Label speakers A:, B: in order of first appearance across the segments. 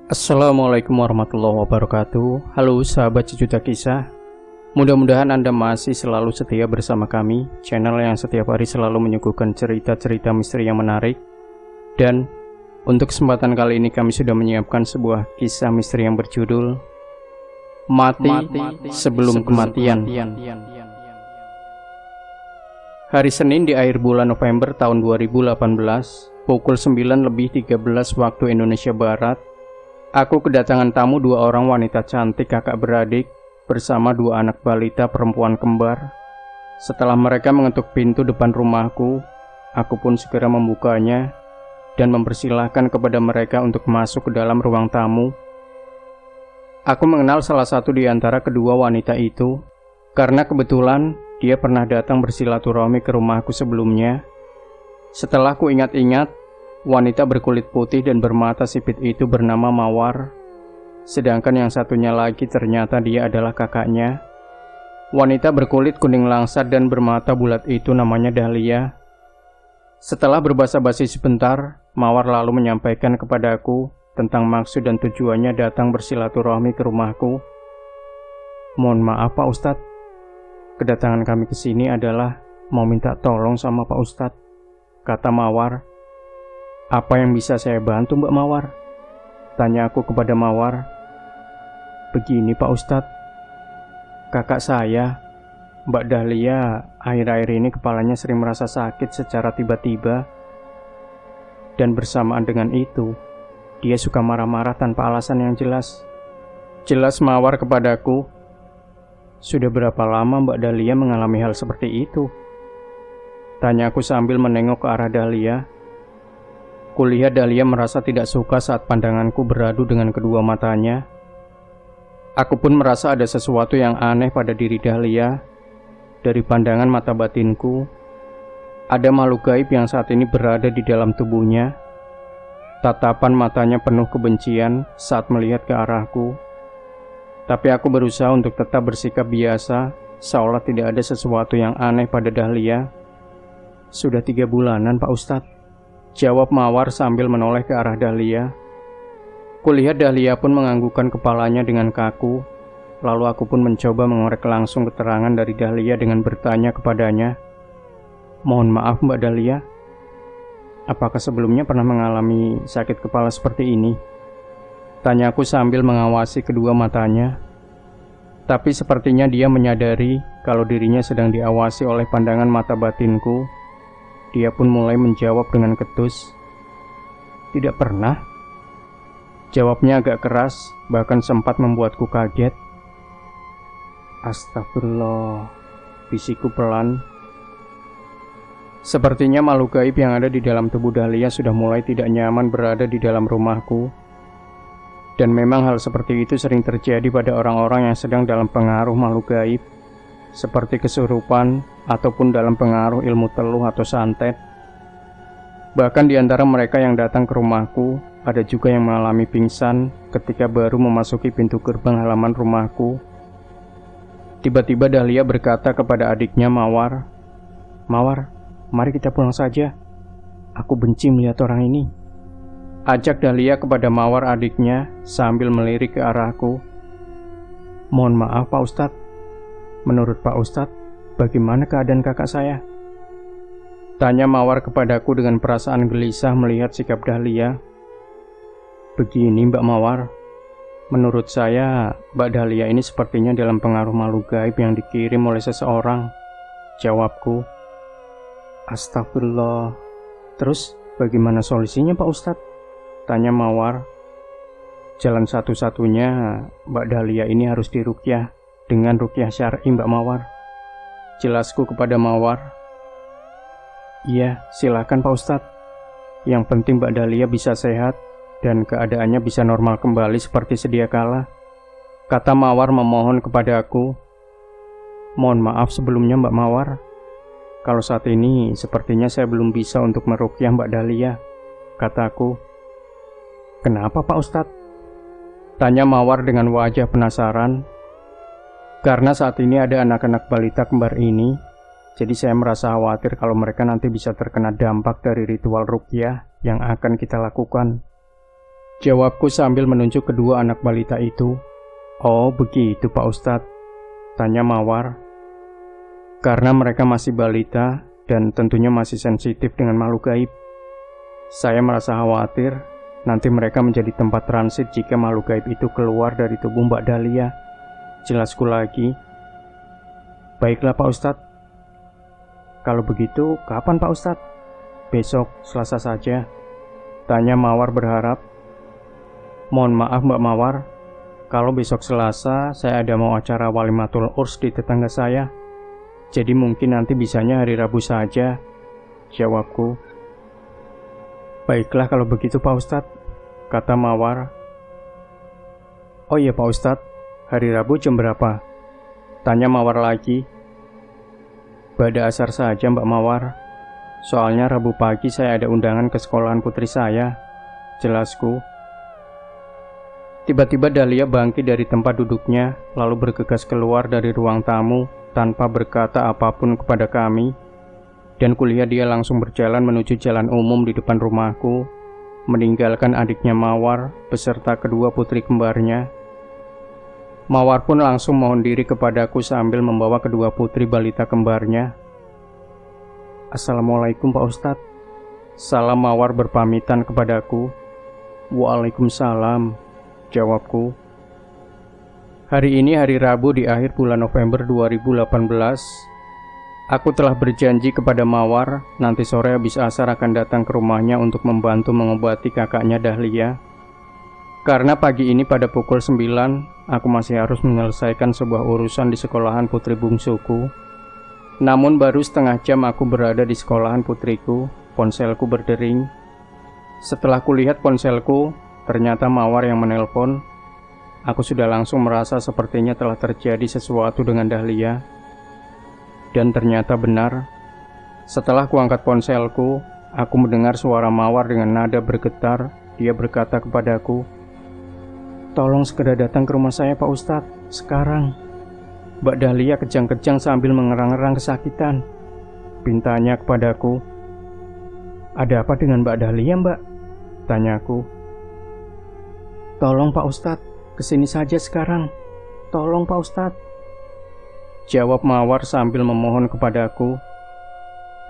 A: Assalamualaikum warahmatullahi wabarakatuh. Halo sahabat Sejuta Kisah. Mudah-mudahan Anda masih selalu setia bersama kami, channel yang setiap hari selalu menyuguhkan cerita-cerita misteri yang menarik. Dan untuk kesempatan kali ini kami sudah menyiapkan sebuah kisah misteri yang berjudul Mati Sebelum Kematian. Hari Senin di akhir bulan November tahun 2018, pukul 9:13 waktu Indonesia Barat, aku kedatangan tamu dua orang wanita cantik kakak beradik bersama dua anak balita perempuan kembar. Setelah mereka mengetuk pintu depan rumahku, aku pun segera membukanya dan mempersilahkan kepada mereka untuk masuk ke dalam ruang tamu. Aku mengenal salah satu di antara kedua wanita itu karena kebetulan dia pernah datang bersilaturahmi ke rumahku sebelumnya. Setelah ku ingat-ingat, wanita berkulit putih dan bermata sipit itu bernama Mawar, sedangkan yang satunya lagi ternyata dia adalah kakaknya. Wanita berkulit kuning langsat dan bermata bulat itu namanya Dahlia. Setelah berbasa-basi sebentar, Mawar lalu menyampaikan kepadaku tentang maksud dan tujuannya datang bersilaturahmi ke rumahku. "Mohon maaf Pak Ustadz, kedatangan kami ke sini adalah mau minta tolong sama Pak Ustadz," kata Mawar. "Apa yang bisa saya bantu Mbak Mawar?" tanya aku kepada Mawar. "Begini Pak Ustadz, kakak saya, Mbak Dahlia, akhir-akhir ini kepalanya sering merasa sakit secara tiba-tiba. Dan bersamaan dengan itu, dia suka marah-marah tanpa alasan yang jelas." Jelas Mawar kepadaku. "Sudah berapa lama Mbak Dahlia mengalami hal seperti itu?" tanya aku sambil menengok ke arah Dahlia. Kulihat Dahlia merasa tidak suka saat pandanganku beradu dengan kedua matanya. Aku pun merasa ada sesuatu yang aneh pada diri Dahlia. Dari pandangan mata batinku, ada makhluk gaib yang saat ini berada di dalam tubuhnya. Tatapan matanya penuh kebencian saat melihat ke arahku. Tapi aku berusaha untuk tetap bersikap biasa, seolah tidak ada sesuatu yang aneh pada Dahlia. "Sudah 3 bulanan Pak Ustadz," jawab Mawar sambil menoleh ke arah Dahlia. Kulihat Dahlia pun menganggukkan kepalanya dengan kaku. Lalu aku pun mencoba mengorek langsung keterangan dari Dahlia dengan bertanya kepadanya, "Mohon maaf Mbak Dahlia, apakah sebelumnya pernah mengalami sakit kepala seperti ini?" tanya aku sambil mengawasi kedua matanya. Tapi sepertinya dia menyadari kalau dirinya sedang diawasi oleh pandangan mata batinku. Dia pun mulai menjawab dengan ketus, "Tidak pernah." Jawabnya agak keras, bahkan sempat membuatku kaget. "Astagfirullah," bisikku pelan. Sepertinya makhluk gaib yang ada di dalam tubuh Dahlia sudah mulai tidak nyaman berada di dalam rumahku. Dan memang hal seperti itu sering terjadi pada orang-orang yang sedang dalam pengaruh makhluk gaib, seperti kesurupan ataupun dalam pengaruh ilmu teluh atau santet. Bahkan di antara mereka yang datang ke rumahku, ada juga yang mengalami pingsan ketika baru memasuki pintu gerbang halaman rumahku. Tiba-tiba Dahlia berkata kepada adiknya Mawar, "Mawar, mari kita pulang saja. Aku benci melihat orang ini," ajak Dahlia kepada Mawar adiknya sambil melirik ke arahku. "Mohon maaf Pak Ustadz, menurut Pak Ustadz, bagaimana keadaan kakak saya?" tanya Mawar kepadaku dengan perasaan gelisah melihat sikap Dahlia. "Begini Mbak Mawar, menurut saya Mbak Dahlia ini sepertinya dalam pengaruh makhluk gaib yang dikirim oleh seseorang," jawabku. "Astagfirullah, terus bagaimana solusinya Pak Ustadz?" tanya Mawar. "Jalan satu-satunya Mbak Dahlia ini harus diruqyah dengan ruqyah syar'i Mbak Mawar," jelasku kepada Mawar. "Iya, silakan Pak Ustadz. Yang penting Mbak Dahlia bisa sehat dan keadaannya bisa normal kembali seperti sedia kala," kata Mawar memohon kepada aku. "Mohon maaf sebelumnya Mbak Mawar, kalau saat ini sepertinya saya belum bisa untuk meruqyah Mbak Dahlia," kataku. "Kenapa Pak Ustadz?" tanya Mawar dengan wajah penasaran. "Karena saat ini ada anak-anak balita kembar ini, jadi saya merasa khawatir kalau mereka nanti bisa terkena dampak dari ritual ruqyah yang akan kita lakukan," Jawabku sambil menunjuk kedua anak balita itu. Oh begitu Pak Ustadz, tanya Mawar. Karena mereka masih balita dan tentunya masih sensitif dengan makhluk gaib. Saya merasa khawatir nanti mereka menjadi tempat transit jika makhluk gaib itu keluar dari tubuh Mbak Dahlia. Jelasku lagi. Baiklah Pak Ustadz. Kalau begitu, kapan Pak Ustadz? Besok, Selasa saja. Tanya Mawar berharap. Mohon maaf Mbak Mawar, kalau besok Selasa saya ada mau acara walimatul urs di tetangga saya. Jadi mungkin nanti bisanya hari Rabu saja, jawabku. Baiklah kalau begitu Pak Ustadz, kata Mawar. Oh iya Pak Ustadz, hari Rabu jam berapa? Tanya Mawar lagi. Pada asar saja Mbak Mawar. Soalnya Rabu pagi saya ada undangan ke sekolahan putri saya, jelasku. Tiba-tiba Dahlia bangkit dari tempat duduknya, lalu bergegas keluar dari ruang tamu tanpa berkata apapun kepada kami. Dan kulihat dia langsung berjalan menuju jalan umum di depan rumahku, meninggalkan adiknya Mawar beserta kedua putri kembarnya. Mawar pun langsung mohon diri kepadaku sambil membawa kedua putri balita kembarnya. Assalamualaikum Pak Ustadz. Salam Mawar berpamitan kepadaku. Waalaikumsalam, jawabku. Hari ini hari Rabu di akhir bulan November 2018. Aku telah berjanji kepada Mawar nanti sore habis asar akan datang ke rumahnya untuk membantu mengobati kakaknya Dahlia. Karena pagi ini pada pukul 9 aku masih harus menyelesaikan sebuah urusan di sekolahan putri bungsuku. Namun baru setengah jam aku berada di sekolahan putriku, ponselku berdering. Setelah kulihat ponselku, ternyata Mawar yang menelpon. Aku sudah langsung merasa sepertinya telah terjadi sesuatu dengan Dahlia. Dan ternyata benar. Setelah kuangkat ponselku, aku mendengar suara Mawar dengan nada bergetar. Dia berkata kepadaku, "Tolong segera datang ke rumah saya Pak Ustadz, sekarang." Mbak Dahlia kejang-kejang sambil mengerang-erang kesakitan. Pintanya kepadaku. "Ada apa dengan Mbak Dahlia Mbak?" tanyaku. "Tolong Pak Ustadz, kesini saja sekarang. Tolong Pak Ustadz," jawab Mawar sambil memohon kepadaku.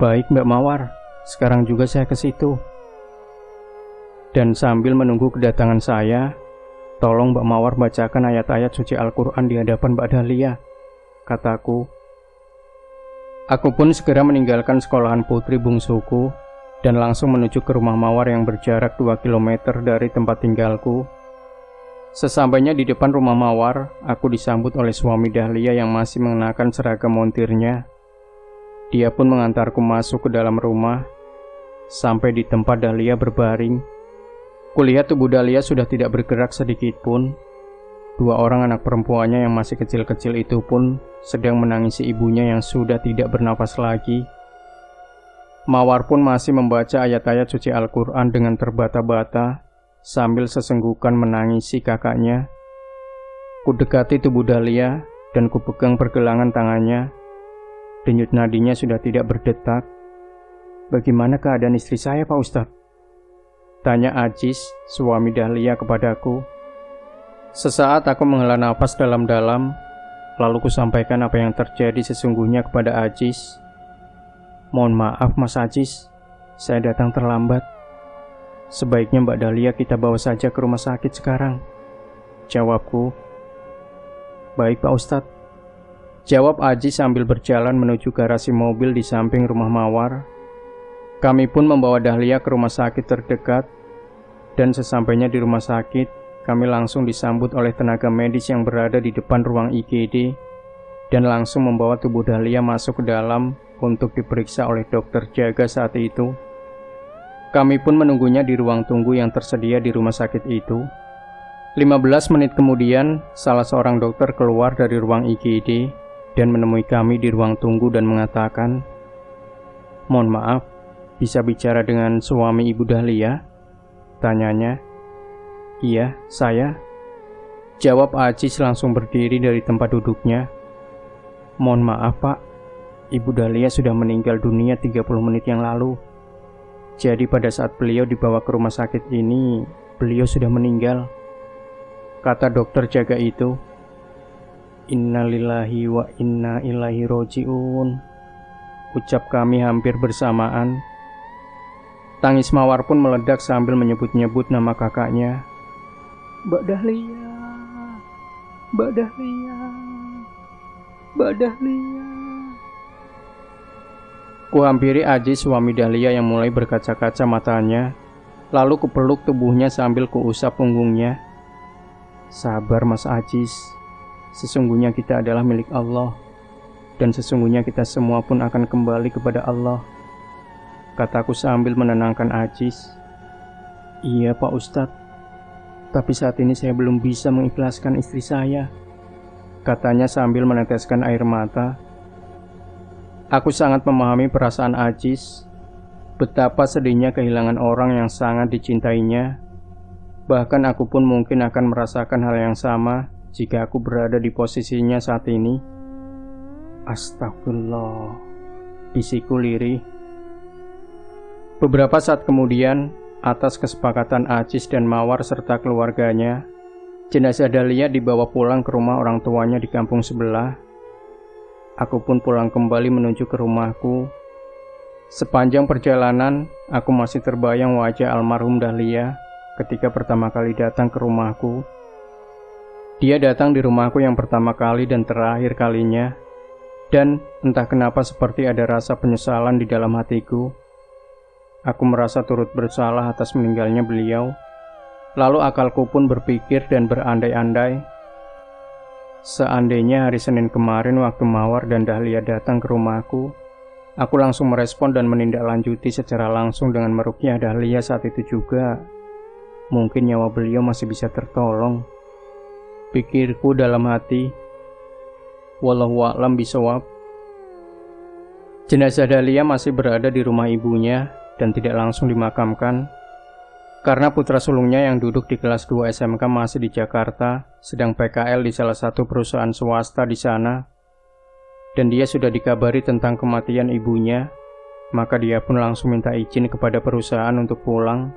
A: "Baik Mbak Mawar, sekarang juga saya ke situ." Dan sambil menunggu kedatangan saya, "Tolong Mbak Mawar bacakan ayat-ayat suci Al-Quran di hadapan Mbak Dahlia," kataku. Aku pun segera meninggalkan sekolahan putri bungsuku dan langsung menuju ke rumah Mawar yang berjarak 2 km dari tempat tinggalku. Sesampainya di depan rumah Mawar, aku disambut oleh suami Dahlia yang masih mengenakan seragam montirnya. Dia pun mengantarku masuk ke dalam rumah. Sampai di tempat Dahlia berbaring, kulihat tubuh Dahlia sudah tidak bergerak sedikit pun. Dua orang anak perempuannya yang masih kecil-kecil itu pun sedang menangisi ibunya yang sudah tidak bernafas lagi. Mawar pun masih membaca ayat-ayat suci Al-Quran dengan terbata-bata sambil sesenggukan menangisi kakaknya. Kudekati tubuh Dahlia dan kupegang pergelangan tangannya. Denyut nadinya sudah tidak berdetak. "Bagaimana keadaan istri saya Pak Ustadz?" tanya Ajis, suami Dahlia kepadaku. Sesaat aku menghela nafas dalam-dalam, lalu kusampaikan apa yang terjadi sesungguhnya kepada Ajis. "Mohon maaf Mas Ajis, saya datang terlambat. Sebaiknya Mbak Dahlia kita bawa saja ke rumah sakit sekarang," jawabku. "Baik Pak Ustadz," jawab Ajis sambil berjalan menuju garasi mobil di samping rumah Mawar. Kami pun membawa Dahlia ke rumah sakit terdekat, dan sesampainya di rumah sakit, kami langsung disambut oleh tenaga medis yang berada di depan ruang IGD, dan langsung membawa tubuh Dahlia masuk ke dalam untuk diperiksa oleh dokter jaga saat itu. Kami pun menunggunya di ruang tunggu yang tersedia di rumah sakit itu. 15 menit kemudian, salah seorang dokter keluar dari ruang IGD dan menemui kami di ruang tunggu dan mengatakan, "Mohon maaf, bisa bicara dengan suami Ibu Dahlia?" tanyanya. "Iya, saya," jawab Ajis langsung berdiri dari tempat duduknya. "Mohon maaf Pak, Ibu Dahlia sudah meninggal dunia 30 menit yang lalu. Jadi pada saat beliau dibawa ke rumah sakit ini, beliau sudah meninggal, kata dokter jaga itu. Innalillahi wa inna ilaihi roji'un, ucap kami hampir bersamaan. Tangis Mawar pun meledak sambil menyebut-nyebut nama kakaknya. Mbak Dahlia, Mbak Dahlia, Mbak Dahlia. Kuhampiri Ajis, suami Dahlia yang mulai berkaca-kaca matanya, lalu kupeluk tubuhnya sambil kuusap punggungnya. Sabar Mas Ajis, sesungguhnya kita adalah milik Allah, dan sesungguhnya kita semua pun akan kembali kepada Allah, kataku sambil menenangkan Ajis. Iya Pak Ustadz, tapi saat ini saya belum bisa mengikhlaskan istri saya, katanya sambil meneteskan air mata. Aku sangat memahami perasaan Ajis, betapa sedihnya kehilangan orang yang sangat dicintainya. Bahkan aku pun mungkin akan merasakan hal yang sama jika aku berada di posisinya saat ini. Astagfirullah, bisiku lirih. Beberapa saat kemudian, atas kesepakatan Ajis dan Mawar serta keluarganya, jenazah Dahlia dibawa pulang ke rumah orang tuanya di kampung sebelah. Aku pun pulang kembali menuju ke rumahku. Sepanjang perjalanan, aku masih terbayang wajah almarhum Dahlia ketika pertama kali datang ke rumahku. Dia datang di rumahku yang pertama kali dan terakhir kalinya, dan entah kenapa seperti ada rasa penyesalan di dalam hatiku. Aku merasa turut bersalah atas meninggalnya beliau. Lalu akalku pun berpikir dan berandai-andai. Seandainya hari Senin kemarin waktu Mawar dan Dahlia datang ke rumahku, aku langsung merespon dan menindaklanjuti secara langsung dengan meruqyah Dahlia saat itu juga. Mungkin nyawa beliau masih bisa tertolong, pikirku dalam hati. Wallahu a'lam bishawab. Jenazah Dahlia masih berada di rumah ibunya dan tidak langsung dimakamkan, karena putra sulungnya yang duduk di kelas 2 SMK masih di Jakarta, sedang PKL di salah satu perusahaan swasta di sana, dan dia sudah dikabari tentang kematian ibunya, maka dia pun langsung minta izin kepada perusahaan untuk pulang.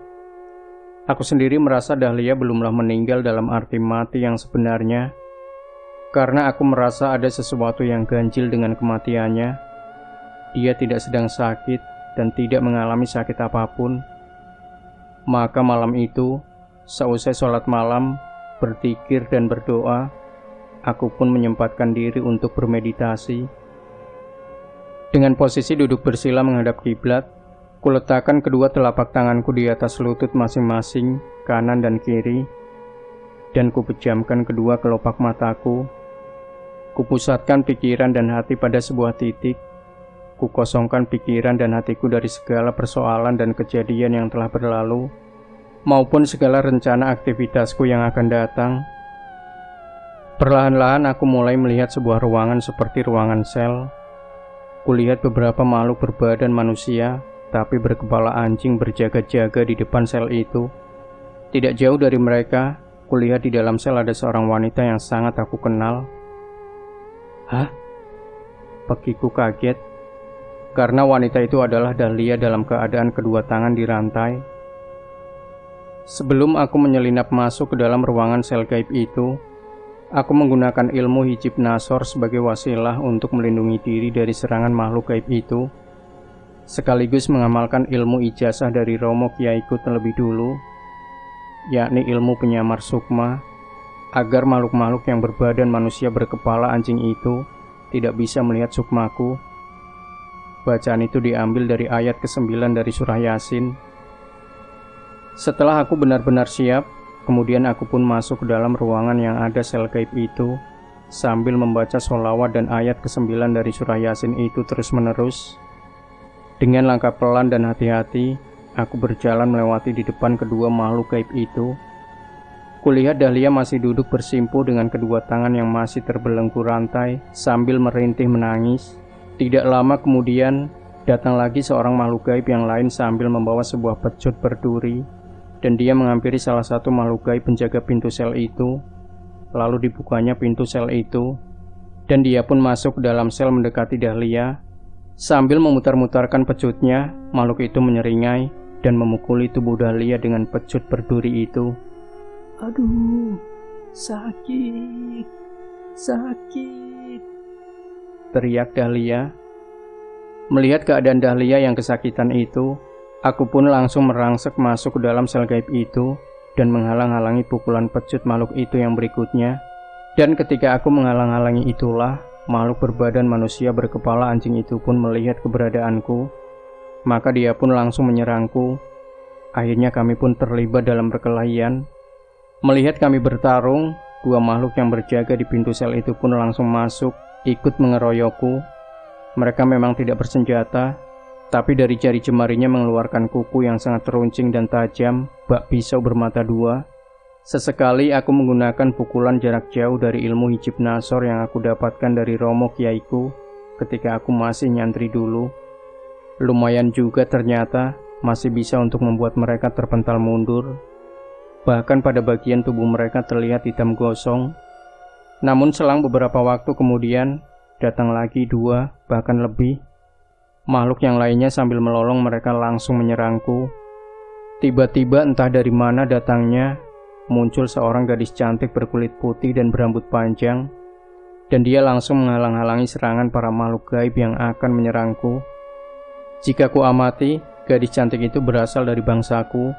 A: Aku sendiri merasa Dahlia belumlah meninggal dalam arti mati yang sebenarnya, karena aku merasa ada sesuatu yang ganjil dengan kematiannya. Dia tidak sedang sakit dan tidak mengalami sakit apapun. Maka malam itu, seusai sholat malam, berzikir dan berdoa, aku pun menyempatkan diri untuk bermeditasi. Dengan posisi duduk bersila menghadap kiblat, kuletakkan kedua telapak tanganku di atas lutut masing-masing, kanan dan kiri, dan kupejamkan kedua kelopak mataku. Kupusatkan pikiran dan hati pada sebuah titik. Kukosongkan pikiran dan hatiku dari segala persoalan dan kejadian yang telah berlalu, maupun segala rencana aktivitasku yang akan datang. Perlahan-lahan aku mulai melihat sebuah ruangan seperti ruangan sel. Kulihat beberapa makhluk berbadan manusia, tapi berkepala anjing berjaga-jaga di depan sel itu. Tidak jauh dari mereka, kulihat di dalam sel ada seorang wanita yang sangat aku kenal. Hah? Pekiku kaget, karena wanita itu adalah Dahlia dalam keadaan kedua tangan dirantai. Sebelum aku menyelinap masuk ke dalam ruangan sel gaib itu, aku menggunakan ilmu hijib nasor sebagai wasilah untuk melindungi diri dari serangan makhluk gaib itu, sekaligus mengamalkan ilmu ijazah dari Romo Kiaiku terlebih dulu, yakni ilmu penyamar sukma, agar makhluk-makhluk yang berbadan manusia berkepala anjing itu tidak bisa melihat sukmaku. Bacaan itu diambil dari ayat ke-9 dari surah Yasin. Setelah aku benar-benar siap, kemudian aku pun masuk ke dalam ruangan yang ada sel gaib itu, sambil membaca sholawat dan ayat ke-9 dari surah Yasin itu terus-menerus. Dengan langkah pelan dan hati-hati, aku berjalan melewati di depan kedua makhluk gaib itu. Kulihat Dahlia masih duduk bersimpuh dengan kedua tangan yang masih terbelenggu rantai sambil merintih menangis. Tidak lama kemudian, datang lagi seorang makhluk gaib yang lain sambil membawa sebuah pecut berduri, dan dia menghampiri salah satu makhluk gaib penjaga pintu sel itu. Lalu dibukanya pintu sel itu, dan dia pun masuk ke dalam sel mendekati Dahlia. Sambil memutar-mutarkan pecutnya, makhluk itu menyeringai, dan memukuli tubuh Dahlia dengan pecut berduri itu.
B: Aduh, sakit, sakit,
A: teriak Dahlia. Melihat keadaan Dahlia yang kesakitan itu, aku pun langsung merangsek masuk ke dalam sel gaib itu dan menghalang-halangi pukulan pecut makhluk itu yang berikutnya. Dan ketika aku menghalang-halangi itulah, makhluk berbadan manusia berkepala anjing itu pun melihat keberadaanku. Maka dia pun langsung menyerangku. Akhirnya kami pun terlibat dalam perkelahian. Melihat kami bertarung, dua makhluk yang berjaga di pintu sel itu pun langsung masuk, ikut mengeroyokku. Mereka memang tidak bersenjata, tapi dari jari jemarinya mengeluarkan kuku yang sangat teruncing dan tajam, bak pisau bermata dua. Sesekali aku menggunakan pukulan jarak jauh dari ilmu hijib nasor yang aku dapatkan dari romo kiaiku ketika aku masih nyantri dulu. Lumayan juga ternyata, masih bisa untuk membuat mereka terpental mundur. Bahkan pada bagian tubuh mereka terlihat hitam gosong. Namun selang beberapa waktu kemudian, datang lagi dua, bahkan lebih. Makhluk yang lainnya sambil melolong mereka langsung menyerangku. Tiba-tiba entah dari mana datangnya, muncul seorang gadis cantik berkulit putih dan berambut panjang, dan dia langsung menghalang-halangi serangan para makhluk gaib yang akan menyerangku. Jika ku amati, gadis cantik itu berasal dari bangsaku,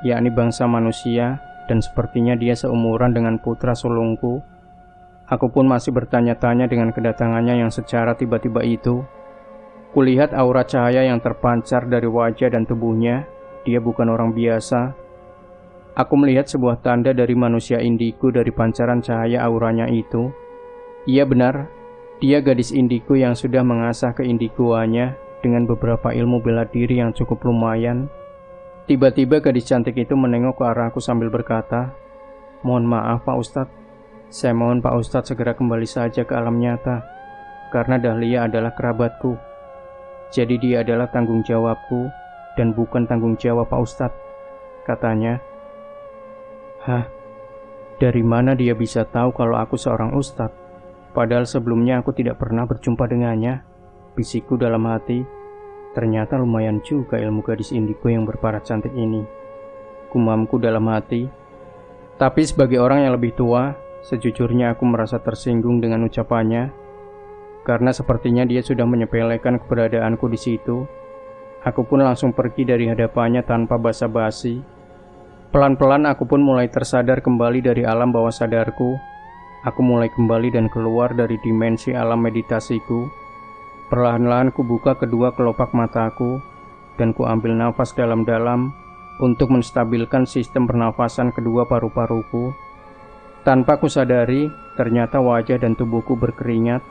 A: yakni bangsa manusia, dan sepertinya dia seumuran dengan putra sulungku. Aku pun masih bertanya-tanya dengan kedatangannya yang secara tiba-tiba itu. Kulihat aura cahaya yang terpancar dari wajah dan tubuhnya. Dia bukan orang biasa. Aku melihat sebuah tanda dari manusia indigo dari pancaran cahaya auranya itu. Iya benar, dia gadis indigo yang sudah mengasah keindigoannya dengan beberapa ilmu bela diri yang cukup lumayan. Tiba-tiba gadis cantik itu menengok ke arahku sambil berkata, "Mohon maaf Pak Ustadz, saya mohon Pak Ustadz segera kembali saja ke alam nyata, karena Dahlia adalah kerabatku. Jadi dia adalah tanggung jawabku, dan bukan tanggung jawab Pak Ustadz," katanya. Hah? Dari mana dia bisa tahu kalau aku seorang ustadz? Padahal sebelumnya aku tidak pernah berjumpa dengannya, bisikku dalam hati. Ternyata lumayan juga ilmu gadis indigo yang berparas cantik ini, gumamku dalam hati. Tapi sebagai orang yang lebih tua, sejujurnya aku merasa tersinggung dengan ucapannya, karena sepertinya dia sudah menyepelekan keberadaanku di situ. Aku pun langsung pergi dari hadapannya tanpa basa-basi. Pelan-pelan aku pun mulai tersadar kembali dari alam bawah sadarku. Aku mulai kembali dan keluar dari dimensi alam meditasiku. Perlahan-lahan ku buka kedua kelopak mataku, dan ku ambil nafas dalam-dalam untuk menstabilkan sistem pernafasan kedua paru-paruku. Tanpa ku sadari, ternyata wajah dan tubuhku berkeringat.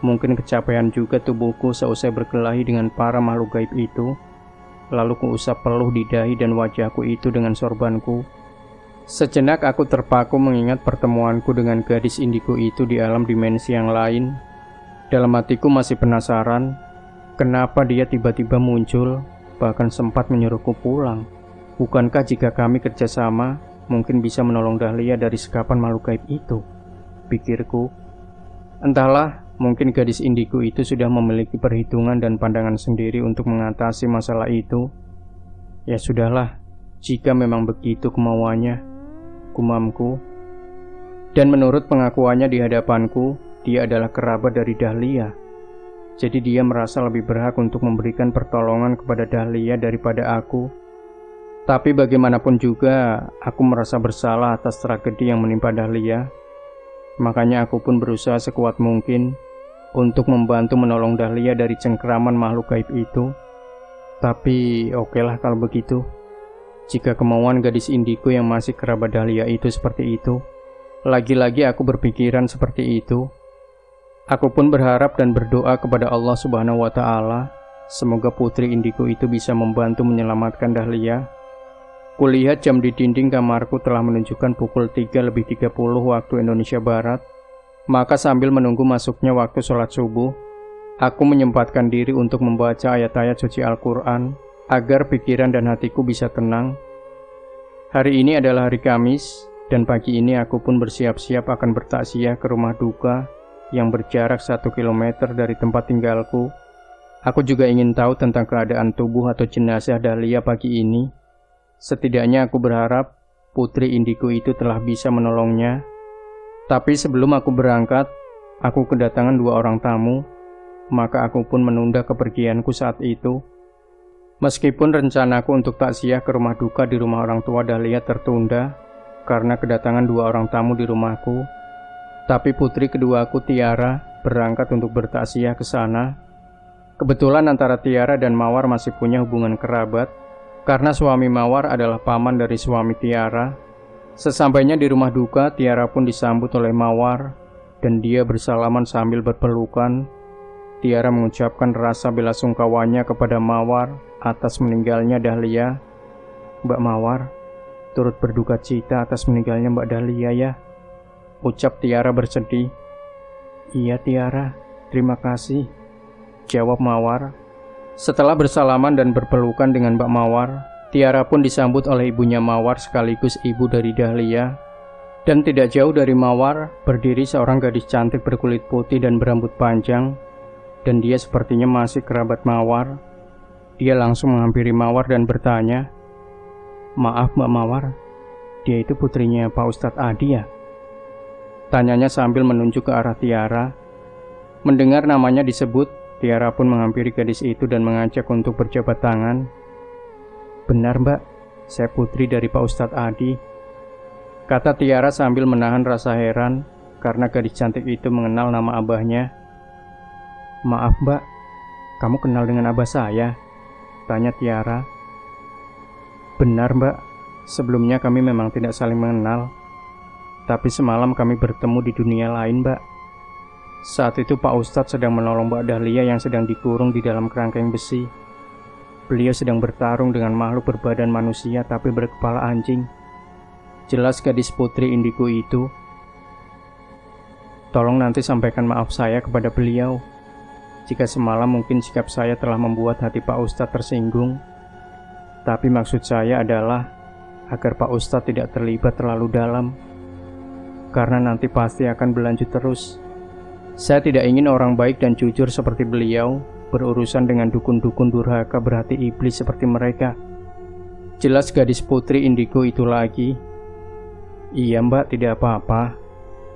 A: Mungkin kecapean juga tubuhku seusai berkelahi dengan para makhluk gaib itu. Lalu ku usap peluh di dahi dan wajahku itu dengan sorbanku. Sejenak aku terpaku mengingat pertemuanku dengan gadis indigo itu di alam dimensi yang lain. Dalam hatiku masih penasaran, kenapa dia tiba-tiba muncul, bahkan sempat menyuruhku pulang. Bukankah jika kami kerjasama, mungkin bisa menolong Dahlia dari sekapan makhluk gaib itu? Pikirku. Entahlah, mungkin gadis indigo itu sudah memiliki perhitungan dan pandangan sendiri untuk mengatasi masalah itu. Ya sudahlah, jika memang begitu kemauannya, gumamku. Dan menurut pengakuannya di hadapanku, dia adalah kerabat dari Dahlia. Jadi dia merasa lebih berhak untuk memberikan pertolongan kepada Dahlia daripada aku. Tapi bagaimanapun juga, aku merasa bersalah atas tragedi yang menimpa Dahlia. Makanya aku pun berusaha sekuat mungkin untuk membantu menolong Dahlia dari cengkraman makhluk gaib itu. Tapi okelah kalau begitu. Jika kemauan gadis indigo yang masih kerabat Dahlia itu seperti itu, lagi-lagi aku berpikiran seperti itu. Aku pun berharap dan berdoa kepada Allah Subhanahu wa Ta'ala, semoga putri indigo itu bisa membantu menyelamatkan Dahlia. Kulihat jam di dinding kamarku telah menunjukkan pukul 3:30 waktu Indonesia Barat. Maka sambil menunggu masuknya waktu sholat subuh, aku menyempatkan diri untuk membaca ayat-ayat suci Al-Quran agar pikiran dan hatiku bisa tenang. Hari ini adalah hari Kamis, dan pagi ini aku pun bersiap-siap akan bertaksiah ke rumah duka yang berjarak 1 kilometer dari tempat tinggalku. Aku juga ingin tahu tentang keadaan tubuh atau jenazah Dahlia pagi ini. Setidaknya aku berharap putri indigo itu telah bisa menolongnya. Tapi sebelum aku berangkat, aku kedatangan 2 orang tamu, maka aku pun menunda kepergianku saat itu. Meskipun rencanaku untuk takziah ke rumah duka di rumah orang tua Dahlia tertunda karena kedatangan 2 orang tamu di rumahku, tapi putri keduaku Tiara berangkat untuk bertakziah ke sana. Kebetulan antara Tiara dan Mawar masih punya hubungan kerabat, karena suami Mawar adalah paman dari suami Tiara. Sesampainya di rumah duka, Tiara pun disambut oleh Mawar, dan dia bersalaman sambil berpelukan. Tiara mengucapkan rasa bela sungkawanya kepada Mawar atas meninggalnya Dahlia. "Mbak Mawar, turut berduka cita atas meninggalnya Mbak Dahlia ya," ucap Tiara bersedih. "Iya Tiara, terima kasih," jawab Mawar. Setelah bersalaman dan berpelukan dengan Mbak Mawar, Tiara pun disambut oleh ibunya Mawar sekaligus ibu dari Dahlia. Dan tidak jauh dari Mawar, berdiri seorang gadis cantik berkulit putih dan berambut panjang, dan dia sepertinya masih kerabat Mawar. Dia langsung menghampiri Mawar dan bertanya, "Maaf Mbak Mawar, dia itu putrinya Pak Ustadz Adi ya?" Tanyanya sambil menunjuk ke arah Tiara. Mendengar namanya disebut, Tiara pun menghampiri gadis itu dan mengajak untuk berjabat tangan. "Benar Mbak, saya putri dari Pak Ustadz Adi," kata Tiara sambil menahan rasa heran karena gadis cantik itu mengenal nama abahnya. "Maaf Mbak, kamu kenal dengan abah saya?" tanya Tiara. "Benar Mbak, sebelumnya kami memang tidak saling mengenal, tapi semalam kami bertemu di dunia lain Mbak. Saat itu Pak Ustadz sedang menolong Mbak Dahlia yang sedang dikurung di dalam kerangkeng besi. Beliau sedang bertarung dengan makhluk berbadan manusia tapi berkepala anjing," jelas gadis putri indigo itu. "Tolong nanti sampaikan maaf saya kepada beliau, jika semalam mungkin sikap saya telah membuat hati Pak Ustadz tersinggung. Tapi maksud saya adalah agar Pak Ustadz tidak terlibat terlalu dalam, karena nanti pasti akan berlanjut terus. Saya tidak ingin orang baik dan jujur seperti beliau berurusan dengan dukun-dukun durhaka berhati iblis seperti mereka," jelas gadis putri indigo itu lagi. "Iya Mbak, tidak apa-apa.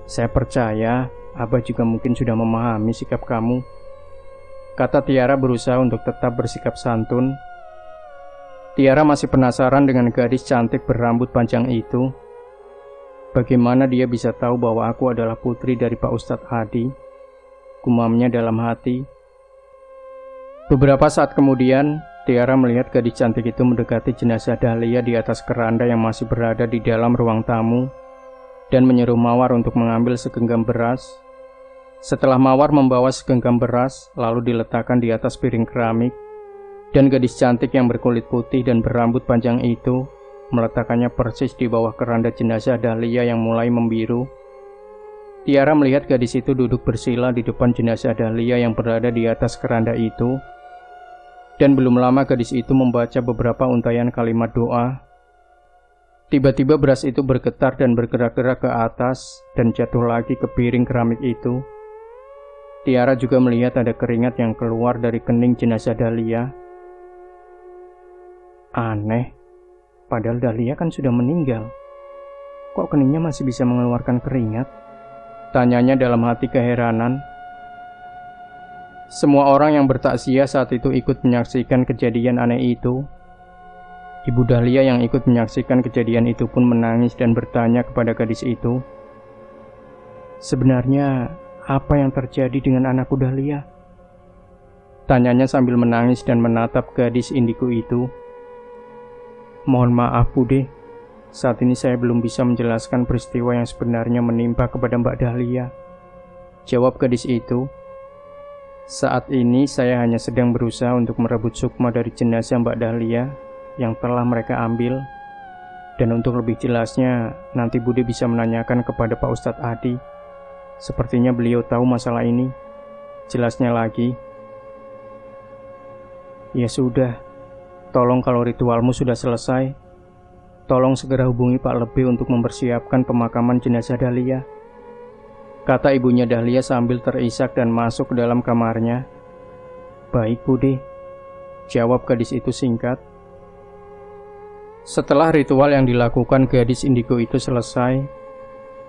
A: Saya percaya Abah juga mungkin sudah memahami sikap kamu," kata Tiara berusaha untuk tetap bersikap santun. Tiara masih penasaran dengan gadis cantik berambut panjang itu. Bagaimana dia bisa tahu bahwa aku adalah putri dari Pak Ustadz Adi? Gumamnya dalam hati. Beberapa saat kemudian, Tiara melihat gadis cantik itu mendekati jenazah Dahlia di atas keranda yang masih berada di dalam ruang tamu, dan menyuruh Mawar untuk mengambil segenggam beras. Setelah Mawar membawa segenggam beras, lalu diletakkan di atas piring keramik, dan gadis cantik yang berkulit putih dan berambut panjang itu meletakkannya persis di bawah keranda jenazah Dahlia yang mulai membiru. Tiara melihat gadis itu duduk bersila di depan jenazah Dahlia yang berada di atas keranda itu, dan belum lama gadis itu membaca beberapa untayan kalimat doa. Tiba-tiba beras itu bergetar dan bergerak-gerak ke atas dan jatuh lagi ke piring keramik itu. Tiara juga melihat ada keringat yang keluar dari kening jenazah Dahlia. Aneh, padahal Dahlia kan sudah meninggal. Kok keningnya masih bisa mengeluarkan keringat? Tanyanya dalam hati keheranan. Semua orang yang bertakziah saat itu ikut menyaksikan kejadian aneh itu. Ibu Dahlia yang ikut menyaksikan kejadian itu pun menangis dan bertanya kepada gadis itu, "Sebenarnya apa yang terjadi dengan anakku Dahlia?" Tanyanya sambil menangis dan menatap gadis indigo itu. "Mohon maaf Bude, saat ini saya belum bisa menjelaskan peristiwa yang sebenarnya menimpa kepada Mbak Dahlia," jawab gadis itu. "Saat ini saya hanya sedang berusaha untuk merebut sukma dari jenazah Mbak Dahlia yang telah mereka ambil. Dan untuk lebih jelasnya, nanti Bude bisa menanyakan kepada Pak Ustadz Adi. Sepertinya beliau tahu masalah ini," jelasnya lagi. "Ya sudah, tolong kalau ritualmu sudah selesai, tolong segera hubungi Pak Lebe untuk mempersiapkan pemakaman jenazah Dahlia," kata ibunya Dahlia sambil terisak dan masuk ke dalam kamarnya. Baik, Budi, jawab gadis itu singkat. Setelah ritual yang dilakukan gadis indigo itu selesai,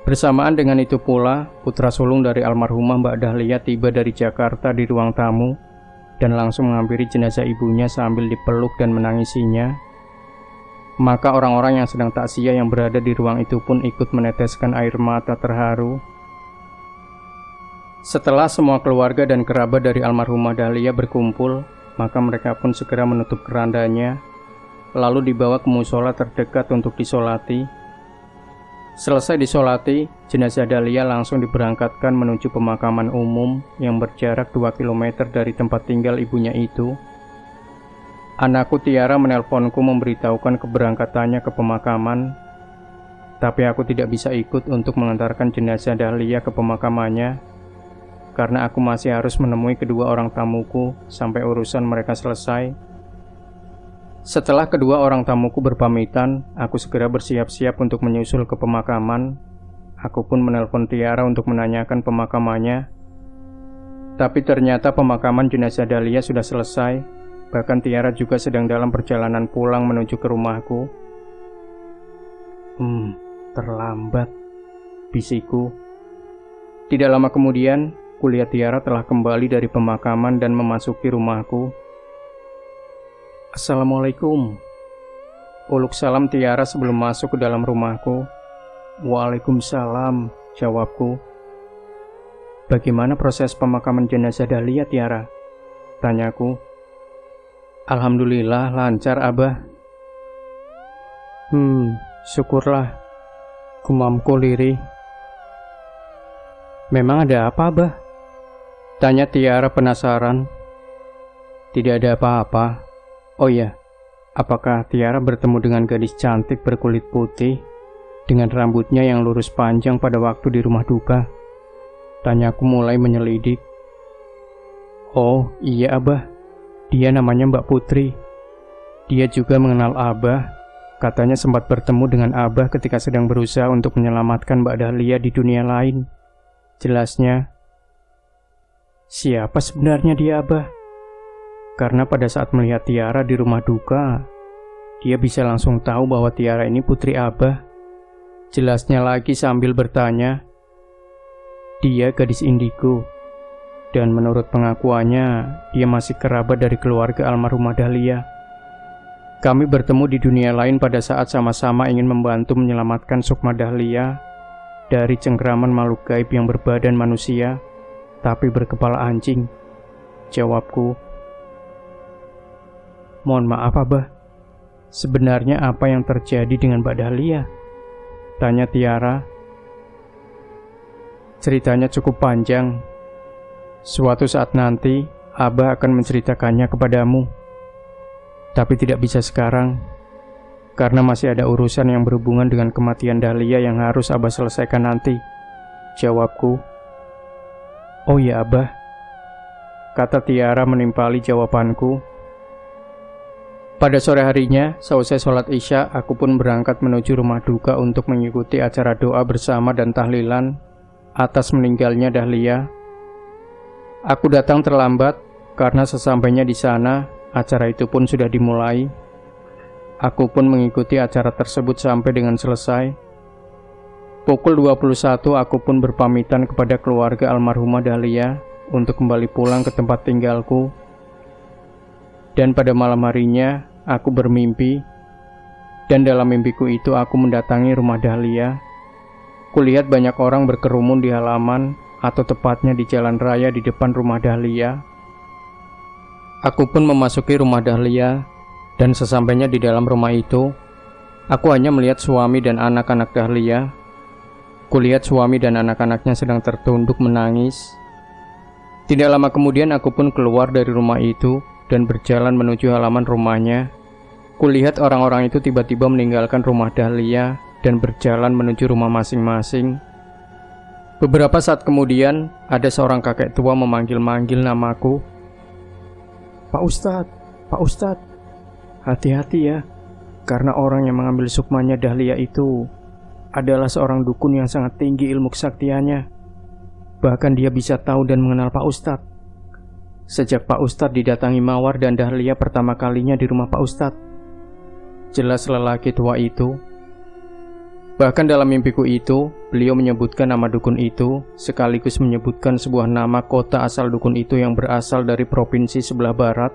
A: bersamaan dengan itu pula, putra sulung dari almarhumah Mbak Dahlia tiba dari Jakarta di ruang tamu dan langsung menghampiri jenazah ibunya sambil dipeluk dan menangisinya. Maka orang-orang yang sedang takziah yang berada di ruang itu pun ikut meneteskan air mata terharu. Setelah semua keluarga dan kerabat dari almarhumah Dahlia berkumpul, maka mereka pun segera menutup kerandanya, lalu dibawa ke musola terdekat untuk disolati. Selesai disolati, jenazah Dahlia langsung diberangkatkan menuju pemakaman umum yang berjarak 2 km dari tempat tinggal ibunya itu. Anakku Tiara menelponku memberitahukan keberangkatannya ke pemakaman, tapi aku tidak bisa ikut untuk mengantarkan jenazah Dahlia ke pemakamannya, karena aku masih harus menemui kedua orang tamuku sampai urusan mereka selesai. Setelah kedua orang tamuku berpamitan, aku segera bersiap-siap untuk menyusul ke pemakaman. Aku pun menelpon Tiara untuk menanyakan pemakamannya. Tapi ternyata pemakaman jenazah Dahlia sudah selesai. Bahkan Tiara juga sedang dalam perjalanan pulang menuju ke rumahku. Terlambat, bisikku. Tidak lama kemudian, kulihat Tiara telah kembali dari pemakaman dan memasuki rumahku. Assalamualaikum. Uluk salam Tiara sebelum masuk ke dalam rumahku. Waalaikumsalam, jawabku. Bagaimana proses pemakaman jenazah Dahlia, Tiara? Tanyaku. Alhamdulillah lancar, Abah. Syukurlah, gumamku lirih. Memang ada apa, Abah? Tanya Tiara penasaran. Tidak ada apa-apa. Oh ya, apakah Tiara bertemu dengan gadis cantik berkulit putih dengan rambutnya yang lurus panjang pada waktu di rumah duka? Tanyaku mulai menyelidik. Oh iya, Abah. Dia namanya Mbak Putri. Dia juga mengenal Abah. Katanya sempat bertemu dengan Abah ketika sedang berusaha untuk menyelamatkan Mbak Dahlia di dunia lain. Jelasnya. Siapa sebenarnya dia, Abah? Karena pada saat melihat Tiara di rumah duka, dia bisa langsung tahu bahwa Tiara ini putri Abah. Jelasnya lagi sambil bertanya. Dia gadis indigo. Dan menurut pengakuannya, dia masih kerabat dari keluarga almarhumah Dahlia. Kami bertemu di dunia lain pada saat sama-sama ingin membantu menyelamatkan Sukma Dahlia dari cengkraman makhluk gaib yang berbadan manusia, tapi berkepala anjing. Jawabku. Mohon maaf, Abah. Sebenarnya apa yang terjadi dengan Mbak Dahlia? Tanya Tiara. Ceritanya cukup panjang. Suatu saat nanti, Abah akan menceritakannya kepadamu. Tapi tidak bisa sekarang, karena masih ada urusan yang berhubungan dengan kematian Dahlia yang harus Abah selesaikan nanti. Jawabku. Oh ya, Abah. Kata Tiara menimpali jawabanku. Pada sore harinya, seusai sholat Isya, aku pun berangkat menuju rumah duka untuk mengikuti acara doa bersama dan tahlilan atas meninggalnya Dahlia. Aku datang terlambat karena sesampainya di sana, acara itu pun sudah dimulai. Aku pun mengikuti acara tersebut sampai dengan selesai. Pukul 21 aku pun berpamitan kepada keluarga almarhumah Dahlia untuk kembali pulang ke tempat tinggalku. Dan pada malam harinya, aku bermimpi. Dan dalam mimpiku itu aku mendatangi rumah Dahlia. Kulihat banyak orang berkerumun di halaman, atau tepatnya di jalan raya di depan rumah Dahlia. Aku pun memasuki rumah Dahlia, dan sesampainya di dalam rumah itu, aku hanya melihat suami dan anak-anak Dahlia. Kulihat suami dan anak-anaknya sedang tertunduk menangis. Tidak lama kemudian aku pun keluar dari rumah itu dan berjalan menuju halaman rumahnya. Kulihat orang-orang itu tiba-tiba meninggalkan rumah Dahlia dan berjalan menuju rumah masing-masing. Beberapa saat kemudian, ada seorang kakek tua memanggil-manggil namaku. Pak Ustadz, hati-hati ya, karena orang yang mengambil sukmanya Dahlia itu adalah seorang dukun yang sangat tinggi ilmu kesaktiannya. Bahkan dia bisa tahu dan mengenal Pak Ustadz. sejak Pak Ustadz didatangi Mawar dan Dahlia pertama kalinya di rumah Pak Ustadz. Jelas lelaki tua itu. Bahkan dalam mimpiku itu, beliau menyebutkan nama dukun itu, sekaligus menyebutkan sebuah nama kota asal dukun itu yang berasal dari provinsi sebelah barat.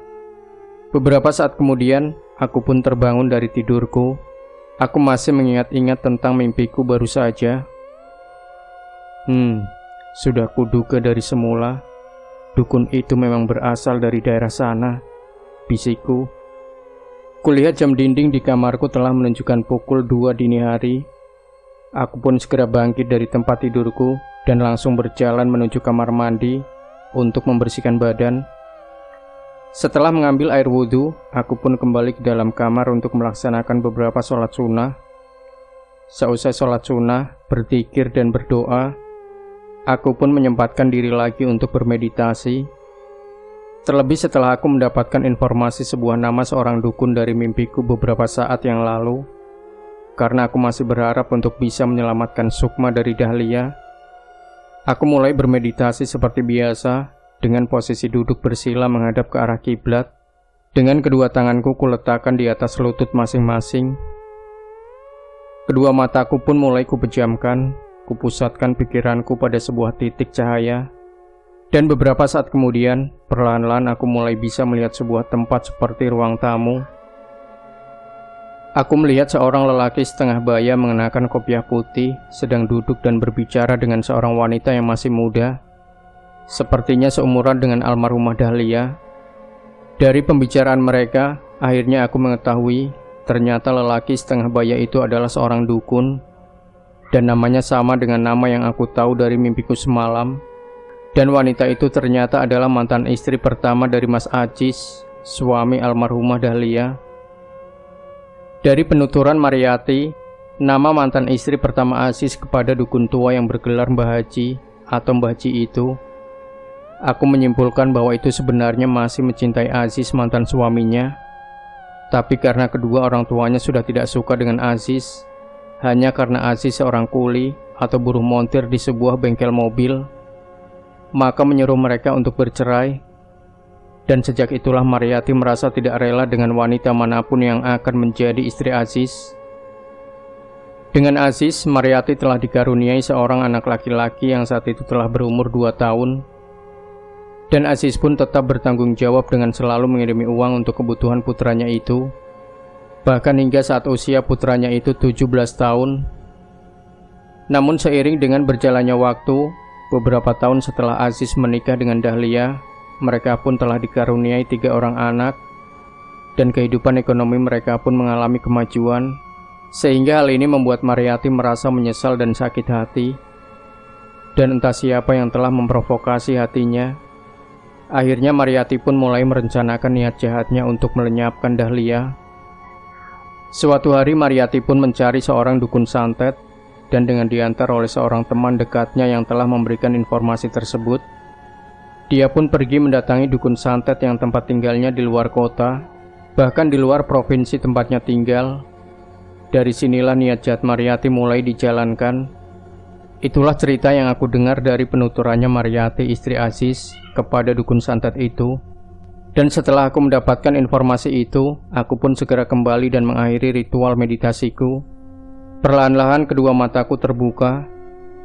A: Beberapa saat kemudian, aku pun terbangun dari tidurku. Aku masih mengingat-ingat tentang mimpiku baru saja. Sudah kuduga dari semula, dukun itu memang berasal dari daerah sana, bisikku. Kulihat jam dinding di kamarku telah menunjukkan pukul 2 dini hari. Aku pun segera bangkit dari tempat tidurku dan langsung berjalan menuju kamar mandi untuk membersihkan badan. Setelah mengambil air wudhu, aku pun kembali ke dalam kamar untuk melaksanakan beberapa sholat sunnah. Seusai sholat sunnah, berzikir dan berdoa, aku pun menyempatkan diri lagi untuk bermeditasi. Terlebih setelah aku mendapatkan informasi sebuah nama seorang dukun dari mimpiku beberapa saat yang lalu. Karena aku masih berharap untuk bisa menyelamatkan Sukma dari Dahlia, aku mulai bermeditasi seperti biasa dengan posisi duduk bersila menghadap ke arah kiblat. Dengan kedua tanganku kuletakkan di atas lutut masing-masing. Kedua mataku pun mulai kupejamkan. Kupusatkan pikiranku pada sebuah titik cahaya. Dan beberapa saat kemudian, perlahan-lahan aku mulai bisa melihat sebuah tempat seperti ruang tamu. Aku melihat seorang lelaki setengah baya mengenakan kopiah putih sedang duduk dan berbicara dengan seorang wanita yang masih muda, sepertinya seumuran dengan almarhumah Dahlia. Dari pembicaraan mereka, akhirnya aku mengetahui ternyata lelaki setengah baya itu adalah seorang dukun, dan namanya sama dengan nama yang aku tahu dari mimpiku semalam. Dan wanita itu ternyata adalah mantan istri pertama dari Mas Ajis, suami almarhumah Dahlia. Dari penuturan Mariati, nama mantan istri pertama Aziz kepada dukun tua yang bergelar Mbah Haji atau Mbah Haji itu, aku menyimpulkan bahwa itu sebenarnya masih mencintai Aziz mantan suaminya. Tapi karena kedua orang tuanya sudah tidak suka dengan Aziz, hanya karena Aziz seorang kuli atau buruh montir di sebuah bengkel mobil, maka menyuruh mereka untuk bercerai. Dan sejak itulah Mariati merasa tidak rela dengan wanita manapun yang akan menjadi istri Aziz. Dengan Aziz, Mariati telah dikaruniai seorang anak laki-laki yang saat itu telah berumur 2 tahun. Dan Aziz pun tetap bertanggung jawab dengan selalu mengirimi uang untuk kebutuhan putranya itu. Bahkan hingga saat usia putranya itu 17 tahun. Namun seiring dengan berjalannya waktu, beberapa tahun setelah Aziz menikah dengan Dahlia, mereka pun telah dikaruniai 3 orang anak, dan kehidupan ekonomi mereka pun mengalami kemajuan, sehingga hal ini membuat Mariati merasa menyesal dan sakit hati. Dan entah siapa yang telah memprovokasi hatinya. Akhirnya Mariati pun mulai merencanakan niat jahatnya untuk melenyapkan Dahlia. Suatu hari Mariati pun mencari seorang dukun santet, dan dengan diantar oleh seorang teman dekatnya yang telah memberikan informasi tersebut, dia pun pergi mendatangi dukun santet yang tempat tinggalnya di luar kota, bahkan di luar provinsi tempatnya tinggal. Dari sinilah niat jahat Mariati mulai dijalankan. Itulah cerita yang aku dengar dari penuturannya Mariati istri Aziz kepada dukun santet itu. Dan setelah aku mendapatkan informasi itu, aku pun segera kembali dan mengakhiri ritual meditasiku. Perlahan-lahan kedua mataku terbuka,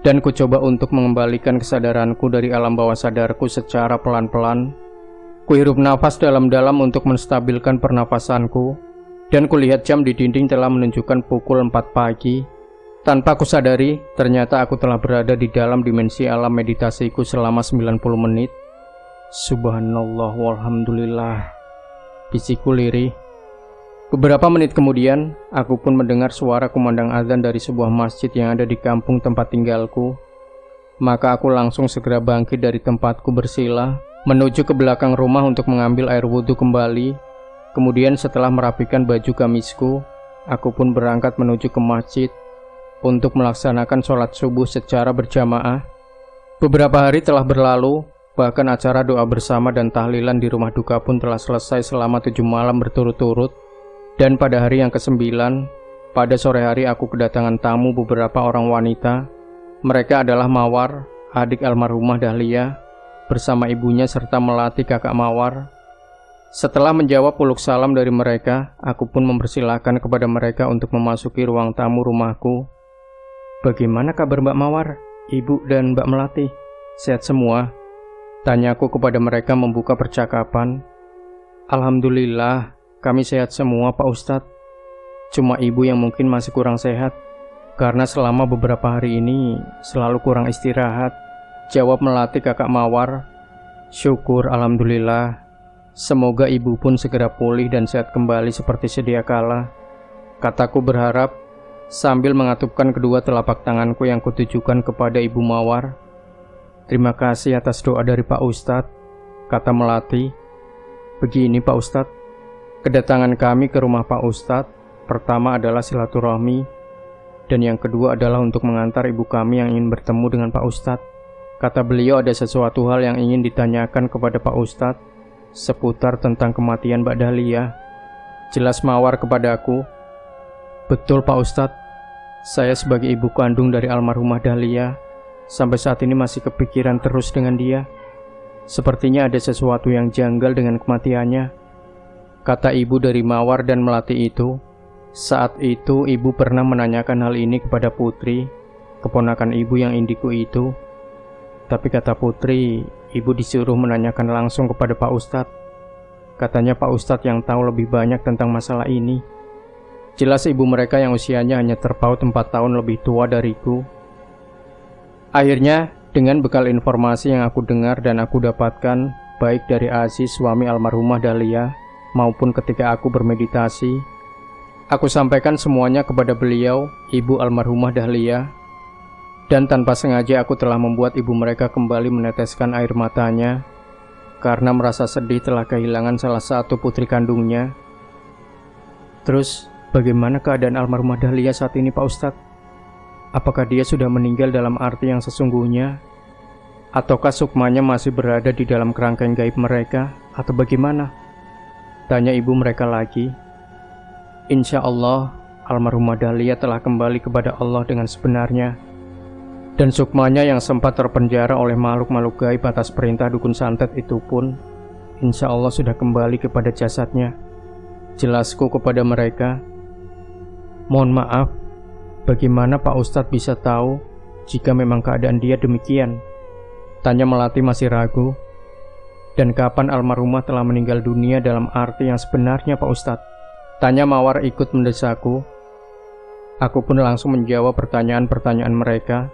A: dan ku coba untuk mengembalikan kesadaranku dari alam bawah sadarku secara pelan-pelan. Ku hirup nafas dalam-dalam untuk menstabilkan pernafasanku, dan kulihat jam di dinding telah menunjukkan pukul 4 pagi. Tanpa ku sadari, ternyata aku telah berada di dalam dimensi alam meditasiku selama 90 menit. Subhanallah walhamdulillah, bisikku lirih. Beberapa menit kemudian, aku pun mendengar suara kumandang azan dari sebuah masjid yang ada di kampung tempat tinggalku. Maka aku langsung segera bangkit dari tempatku bersila, menuju ke belakang rumah untuk mengambil air wudhu kembali. Kemudian setelah merapikan baju gamisku, aku pun berangkat menuju ke masjid untuk melaksanakan sholat subuh secara berjamaah. Beberapa hari telah berlalu, bahkan acara doa bersama dan tahlilan di rumah duka pun telah selesai selama 7 malam berturut-turut. Dan pada hari yang ke-9, pada sore hari aku kedatangan tamu beberapa orang wanita. Mereka adalah Mawar, adik almarhumah Dahlia, bersama ibunya serta Melati kakak Mawar. Setelah menjawab peluk salam dari mereka, aku pun mempersilahkan kepada mereka untuk memasuki ruang tamu rumahku. "Bagaimana kabar Mbak Mawar, Ibu dan Mbak Melati? Sehat semua?" tanyaku kepada mereka membuka percakapan. "Alhamdulillah, kami sehat semua Pak Ustadz. Cuma Ibu yang mungkin masih kurang sehat, karena selama beberapa hari ini selalu kurang istirahat," jawab Melati kakak Mawar. "Syukur, alhamdulillah. Semoga Ibu pun segera pulih dan sehat kembali seperti sedia kala," kataku berharap sambil mengatupkan kedua telapak tanganku yang kutujukan kepada Ibu Mawar. "Terima kasih atas doa dari Pak Ustadz," kata Melati. "Begini Pak Ustadz, kedatangan kami ke rumah Pak Ustadz pertama adalah silaturahmi, dan yang kedua adalah untuk mengantar ibu kami yang ingin bertemu dengan Pak Ustadz. Kata beliau ada sesuatu hal yang ingin ditanyakan kepada Pak Ustadz seputar tentang kematian Mbak Dahlia," jelas Mawar kepadaku. "Betul Pak Ustadz, saya sebagai ibu kandung dari almarhumah Dahlia sampai saat ini masih kepikiran terus dengan dia. Sepertinya ada sesuatu yang janggal dengan kematiannya," kata ibu dari Mawar dan Melati itu. Saat itu ibu pernah menanyakan hal ini kepada Putri, keponakan ibu yang indigo itu. Tapi kata Putri, ibu disuruh menanyakan langsung kepada Pak Ustadz. Katanya Pak Ustadz yang tahu lebih banyak tentang masalah ini. Jelas ibu mereka yang usianya hanya terpaut 4 tahun lebih tua dariku. Akhirnya, dengan bekal informasi yang aku dengar dan aku dapatkan, baik dari Aziz suami almarhumah Dahlia, maupun ketika aku bermeditasi, aku sampaikan semuanya kepada beliau, ibu almarhumah Dahlia. Dan tanpa sengaja aku telah membuat ibu mereka kembali meneteskan air matanya karena merasa sedih telah kehilangan salah satu putri kandungnya. "Terus, bagaimana keadaan almarhumah Dahlia saat ini Pak Ustadz? Apakah dia sudah meninggal dalam arti yang sesungguhnya? Ataukah sukmanya masih berada di dalam kerangkeng gaib mereka? Atau bagaimana?" tanya ibu mereka lagi. "Insya Allah, almarhumah Dahlia telah kembali kepada Allah dengan sebenarnya. Dan sukmanya yang sempat terpenjara oleh makhluk-makhluk gaib atas perintah dukun santet itu pun insya Allah sudah kembali kepada jasadnya," jelasku kepada mereka. "Mohon maaf, bagaimana Pak Ustadz bisa tahu jika memang keadaan dia demikian?" tanya Melati masih ragu. "Dan kapan almarhumah telah meninggal dunia dalam arti yang sebenarnya Pak Ustadz?" tanya Mawar ikut mendesakku. Aku pun langsung menjawab pertanyaan-pertanyaan mereka.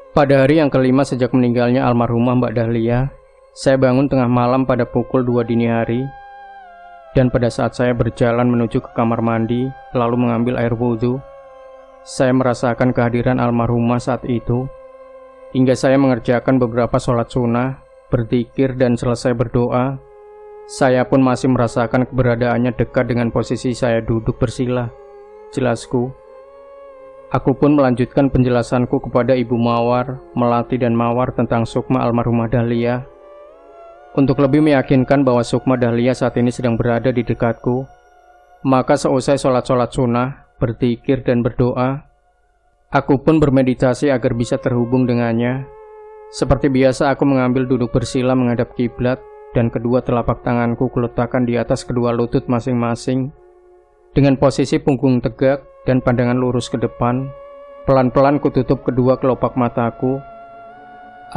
A: Pada hari yang kelima sejak meninggalnya almarhumah Mbak Dahlia, saya bangun tengah malam pada pukul 2 dini hari. Dan pada saat saya berjalan menuju ke kamar mandi, lalu mengambil air wudhu, saya merasakan kehadiran almarhumah saat itu. Hingga saya mengerjakan beberapa sholat sunnah, berzikir dan selesai berdoa, saya pun masih merasakan keberadaannya dekat dengan posisi saya duduk bersila, jelasku. Aku pun melanjutkan penjelasanku kepada Ibu Mawar, Melati dan Mawar tentang sukma almarhumah Dahlia. Untuk lebih meyakinkan bahwa sukma Dahlia saat ini sedang berada di dekatku, maka seusai sholat-sholat sunnah, berzikir dan berdoa, aku pun bermeditasi agar bisa terhubung dengannya. Seperti biasa aku mengambil duduk bersila menghadap kiblat dan kedua telapak tanganku kuletakkan di atas kedua lutut masing-masing. Dengan posisi punggung tegak dan pandangan lurus ke depan, pelan-pelan kututup kedua kelopak mataku.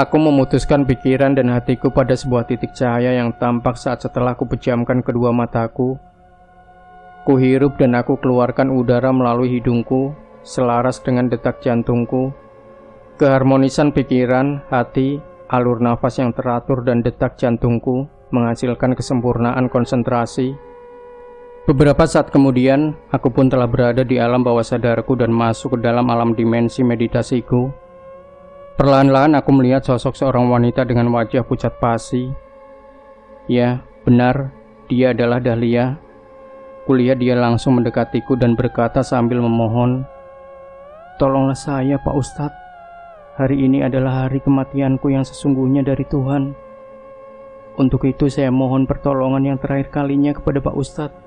A: Aku memutuskan pikiran dan hatiku pada sebuah titik cahaya yang tampak saat setelah kupejamkan kedua mataku. Kuhirup dan aku keluarkan udara melalui hidungku, selaras dengan detak jantungku. Keharmonisan pikiran, hati, alur nafas yang teratur dan detak jantungku menghasilkan kesempurnaan konsentrasi. Beberapa saat kemudian, aku pun telah berada di alam bawah sadarku dan masuk ke dalam alam dimensi meditasiku. Perlahan-lahan aku melihat sosok seorang wanita dengan wajah pucat pasi. Ya, benar, dia adalah Dahlia. Kulihat dia langsung mendekatiku dan berkata sambil memohon, "Tolonglah saya, Pak Ustadz. Hari ini adalah hari kematianku yang sesungguhnya dari Tuhan. Untuk itu saya mohon pertolongan yang terakhir kalinya kepada Pak Ustadz,"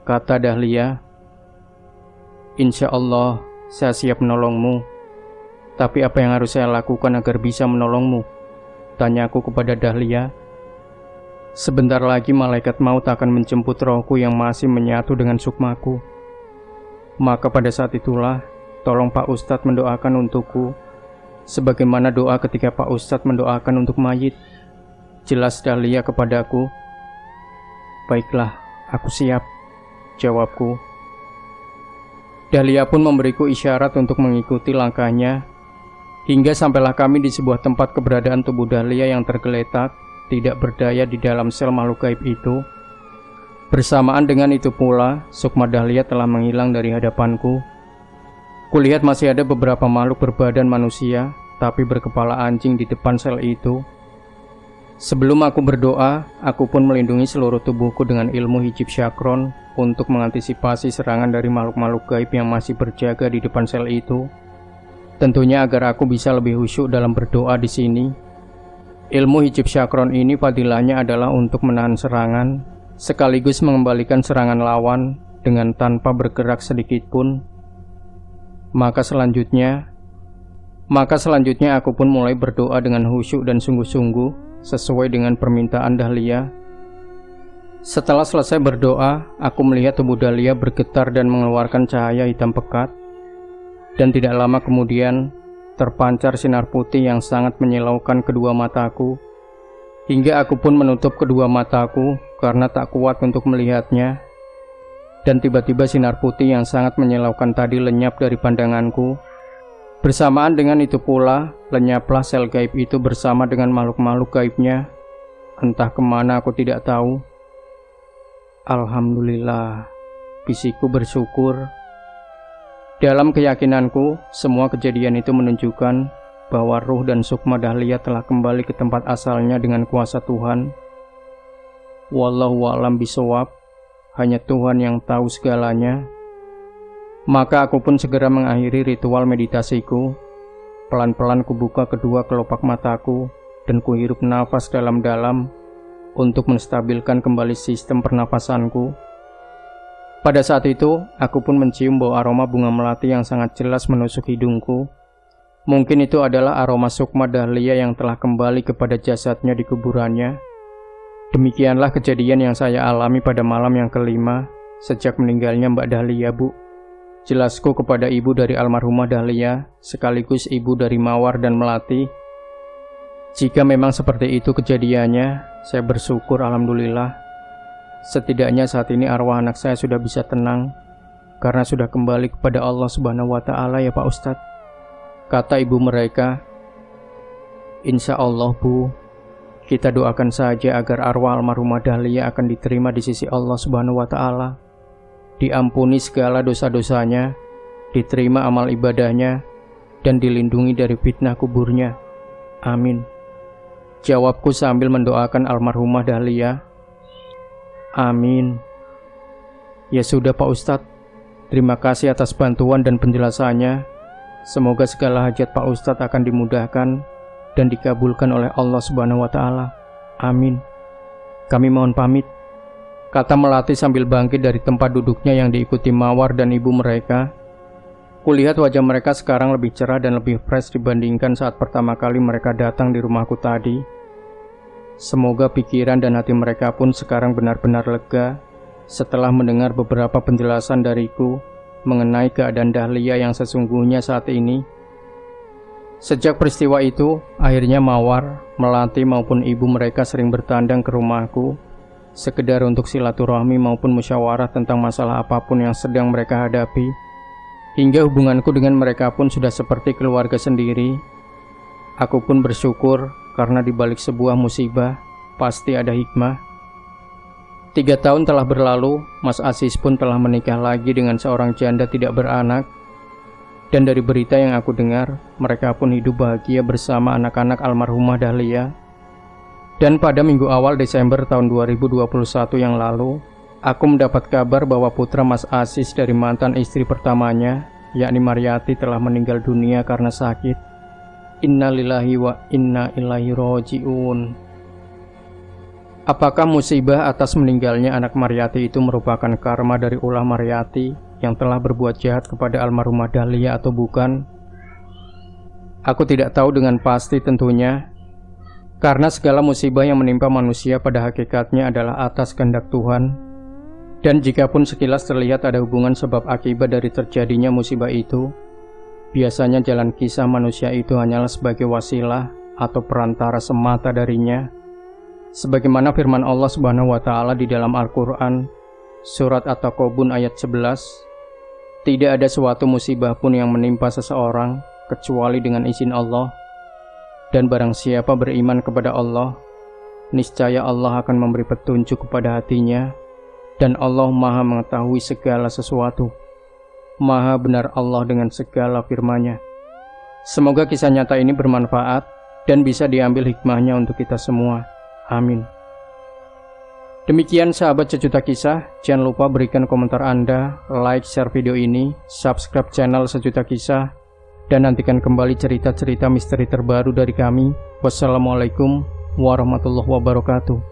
A: kata Dahlia. "Insya Allah, saya siap menolongmu. Tapi apa yang harus saya lakukan agar bisa menolongmu?" Tanyaku kepada Dahlia. Sebentar lagi malaikat maut akan menjemput rohku yang masih menyatu dengan sukmaku. Maka pada saat itulah, tolong Pak Ustadz mendoakan untukku, sebagaimana doa ketika Pak Ustadz mendoakan untuk mayit. Jelas Dahlia kepadaku. Baiklah, aku siap, jawabku. Dahlia pun memberiku isyarat untuk mengikuti langkahnya, hingga sampailah kami di sebuah tempat keberadaan tubuh Dahlia yang tergeletak, tidak berdaya di dalam sel makhluk gaib itu. Bersamaan dengan itu pula, sukma Dahlia telah menghilang dari hadapanku. Kulihat masih ada beberapa makhluk berbadan manusia, tapi berkepala anjing di depan sel itu. Sebelum aku berdoa, aku pun melindungi seluruh tubuhku dengan ilmu hijab syakron untuk mengantisipasi serangan dari makhluk-makhluk gaib yang masih berjaga di depan sel itu. Tentunya agar aku bisa lebih khusyuk dalam berdoa di sini. Ilmu hijab syakron ini fadilahnya adalah untuk menahan serangan, sekaligus mengembalikan serangan lawan dengan tanpa bergerak sedikit pun. Maka selanjutnya aku pun mulai berdoa dengan khusyuk dan sungguh-sungguh sesuai dengan permintaan Dahlia. Setelah selesai berdoa, aku melihat tubuh Dahlia bergetar dan mengeluarkan cahaya hitam pekat. Dan tidak lama kemudian, terpancar sinar putih yang sangat menyilaukan kedua mataku, hingga aku pun menutup kedua mataku karena tak kuat untuk melihatnya. Dan tiba-tiba sinar putih yang sangat menyilaukan tadi lenyap dari pandanganku. Bersamaan dengan itu pula, lenyaplah sel gaib itu bersama dengan makhluk-makhluk gaibnya. Entah kemana aku tidak tahu. Alhamdulillah, bisikku bersyukur. Dalam keyakinanku, semua kejadian itu menunjukkan bahwa ruh dan sukma Dahlia telah kembali ke tempat asalnya dengan kuasa Tuhan. Wallahu a'lam bishawab, hanya Tuhan yang tahu segalanya. Maka aku pun segera mengakhiri ritual meditasiku. Pelan-pelan kubuka kedua kelopak mataku dan kuhirup nafas dalam-dalam untuk menstabilkan kembali sistem pernapasanku. Pada saat itu, aku pun mencium bau aroma bunga melati yang sangat jelas menusuk hidungku. Mungkin itu adalah aroma sukma Dahlia yang telah kembali kepada jasadnya di kuburannya. Demikianlah kejadian yang saya alami pada malam yang kelima sejak meninggalnya Mbak Dahlia, Bu. Jelasku kepada ibu dari almarhumah Dahlia, sekaligus ibu dari Mawar dan Melati. Jika memang seperti itu kejadiannya, saya bersyukur alhamdulillah. Setidaknya saat ini arwah anak saya sudah bisa tenang, karena sudah kembali kepada Allah Subhanahu wa Ta'ala ya Pak Ustadz. Kata ibu mereka. Insya Allah Bu, kita doakan saja agar arwah almarhumah Dahlia akan diterima di sisi Allah Subhanahu wa Ta'ala, diampuni segala dosa-dosanya, diterima amal ibadahnya, dan dilindungi dari fitnah kuburnya. Amin, jawabku sambil mendoakan almarhumah Dahlia. Amin. Ya sudah Pak Ustadz, terima kasih atas bantuan dan penjelasannya. Semoga segala hajat Pak Ustadz akan dimudahkan dan dikabulkan oleh Allah Subhanahu wa Ta'ala. Amin. Kami mohon pamit, kata Melati sambil bangkit dari tempat duduknya yang diikuti Mawar dan ibu mereka. Kulihat wajah mereka sekarang lebih cerah dan lebih fresh dibandingkan saat pertama kali mereka datang di rumahku tadi. Semoga pikiran dan hati mereka pun sekarang benar-benar lega setelah mendengar beberapa penjelasan dariku mengenai keadaan Dahlia yang sesungguhnya saat ini. Sejak peristiwa itu, akhirnya Mawar, Melati maupun ibu mereka sering bertandang ke rumahku, sekedar untuk silaturahmi maupun musyawarah tentang masalah apapun yang sedang mereka hadapi. Hingga hubunganku dengan mereka pun sudah seperti keluarga sendiri. Aku pun bersyukur karena di balik sebuah musibah pasti ada hikmah. 3 tahun telah berlalu, Mas Aziz pun telah menikah lagi dengan seorang janda tidak beranak. Dan dari berita yang aku dengar, mereka pun hidup bahagia bersama anak-anak almarhumah Dahlia. Dan pada minggu awal Desember tahun 2021 yang lalu, aku mendapat kabar bahwa putra Mas Aziz dari mantan istri pertamanya, yakni Maryati, telah meninggal dunia karena sakit. Innalillahi wa inna ilaihi raji'un. Apakah musibah atas meninggalnya anak Maryati itu merupakan karma dari ulah Maryati yang telah berbuat jahat kepada almarhumah Dahlia atau bukan? Aku tidak tahu dengan pasti tentunya, Karena segala musibah yang menimpa manusia pada hakikatnya adalah atas kehendak Tuhan, dan jikapun sekilas terlihat ada hubungan sebab akibat dari terjadinya musibah itu, biasanya jalan kisah manusia itu hanyalah sebagai wasilah atau perantara semata darinya. Sebagaimana firman Allah Subhanahu wa taala di dalam Al-Qur'an surat At-Taqabun ayat 11, tidak ada suatu musibah pun yang menimpa seseorang kecuali dengan izin Allah, dan barang siapa beriman kepada Allah, niscaya Allah akan memberi petunjuk kepada hatinya, dan Allah Maha mengetahui segala sesuatu. Maha benar Allah dengan segala firman-Nya. Semoga kisah nyata ini bermanfaat dan bisa diambil hikmahnya untuk kita semua. Amin. Demikian sahabat Sejuta Kisah, jangan lupa berikan komentar Anda, like, share video ini, subscribe channel Sejuta Kisah, dan nantikan kembali cerita-cerita misteri terbaru dari kami. Wassalamualaikum warahmatullahi wabarakatuh.